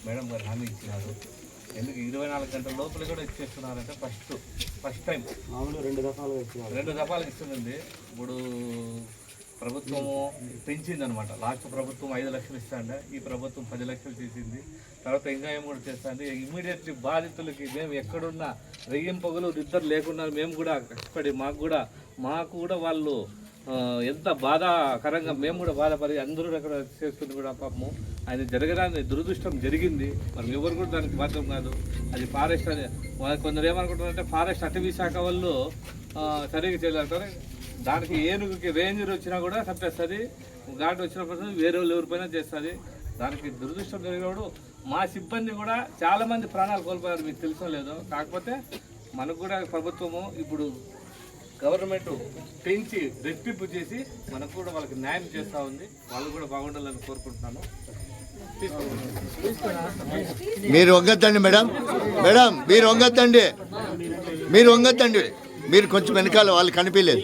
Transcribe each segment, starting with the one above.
Madam గారు హామీ ఇచ్చినారు. ఎందుకు 24 గంటల లోపల కూడా ఇచ్చేస్తున్నారంటే ఫస్ట్ టైం 2 దఫాలుగా ఇస్తుంది. ఇప్పుడు ప్రభుత్వము పెంచిందనమాట. లాస్ట్ ప్రభుత్వం 5 లక్షలు ఇస్తాండ, ఈ ప్రభుత్వం 10 లక్షలు చేసింది. తర్వాత ఇంకా ఏం కూడా చేస్తుంది. ఇమీడియట్లీ బాధితులకి మేము ఎక్కడున్నా రెయ్యింపగలు ఇద్దరు లేకుండా మేము కూడా కష్టపడి మాకు కూడా వాళ్ళు ఎంత బాధాకరంగా మేము కూడా బాధపడి అందరూ అక్కడ చేస్తుంది కూడా పాపము. ఆయన జరగడానికి దురదృష్టం జరిగింది. మనం ఎవరు కూడా దానికి బాధ్యం కాదు. అది ఫారెస్ట్ అని కొందరు ఏమనుకుంటారంటే ఫారెస్ట్ అటవీ శాఖ వాళ్ళు సరిగ్గా చేయలేకపోతే దానికి ఏనుగుకి రేంజర్ వచ్చినా కూడా తప్పేస్తుంది, ఘాటు వచ్చినప్పుడు వేరే వాళ్ళు ఎవరిపైనా చేస్తుంది. దానికి దురదృష్టం జరిగినప్పుడు మా సిబ్బంది కూడా చాలామంది ప్రాణాలు కోల్పోయారు, మీకు తెలుసో లేదో. కాకపోతే మనకు కూడా ప్రభుత్వము ఇప్పుడు గవర్నమెంట్ పెంచి రెట్టింపు చేసి మనకు కూడా వాళ్ళకి న్యాయం చేస్తూ ఉంది. వాళ్ళు కూడా బాగుండాలని కోరుకుంటున్నాను. మీరు వంగొద్దండి మేడం, మీరు వంగొద్దండి, మీరు కొంచెం వెనకాల వాళ్ళు కనిపించలేదు.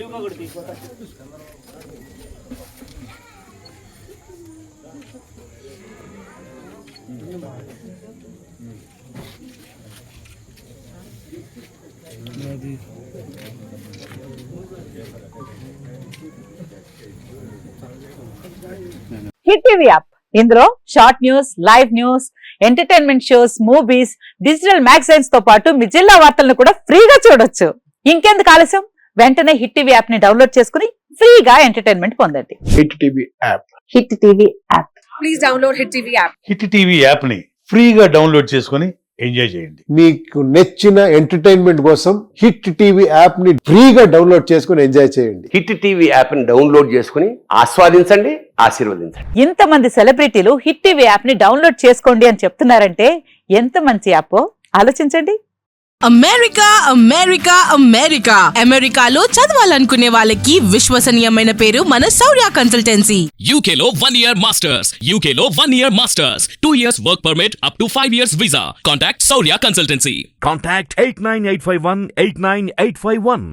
హిట్ టీవీ యాప్, ఇందులో short news, live news, entertainment shows, movies, digital magazines తో పాటు మీ జిల్లా వార్తలను కూడా ఫ్రీగా చూడొచ్చు. ఇంకెందుకు ఆలస్యం, వెంటనే హిట్ టీవీ యాప్ ని డౌన్లోడ్ చేసుకుని ఫ్రీగా ఎంటర్టైన్మెంట్ పొందండి. Hit TV app, hit TV app, please download hit TV app. Hit TV app ని ఫ్రీగా డౌన్లోడ్ చేసుకుని ఎంజాయ్ చేయండి. మీకు నచ్చిన ఎంటర్టైన్మెంట్ కోసం హిట్ టీవీ యాప్ ని ఫ్రీగా డౌన్లోడ్ చేసుకుని ఎంజాయ్ చేయండి. హిట్ టీవీ యాప్ ని డౌన్లోడ్ చేసుకుని ఆస్వాదించండి, ఆశీర్వదించండి. ఇంతమంది సెలబ్రిటీలు హిట్ టీవీ యాప్ ని డౌన్లోడ్ చేసుకోండి అని చెప్తున్నారంటే ఎంత మంచి యాప్ ఆలోచించండి. అమెరికా అమెరికా అమెరికా అమెరికాలో చదవాలనుకునే వాళ్ళకి విశ్వసనీయమైన పేరు మన శౌర్య కన్సల్టెన్సీ. UK లో 1 year masters, UK లో 1 year masters, 2 years work permit up to 5 years visa. Contact Saurya Consultancy. Contact 89851 89851.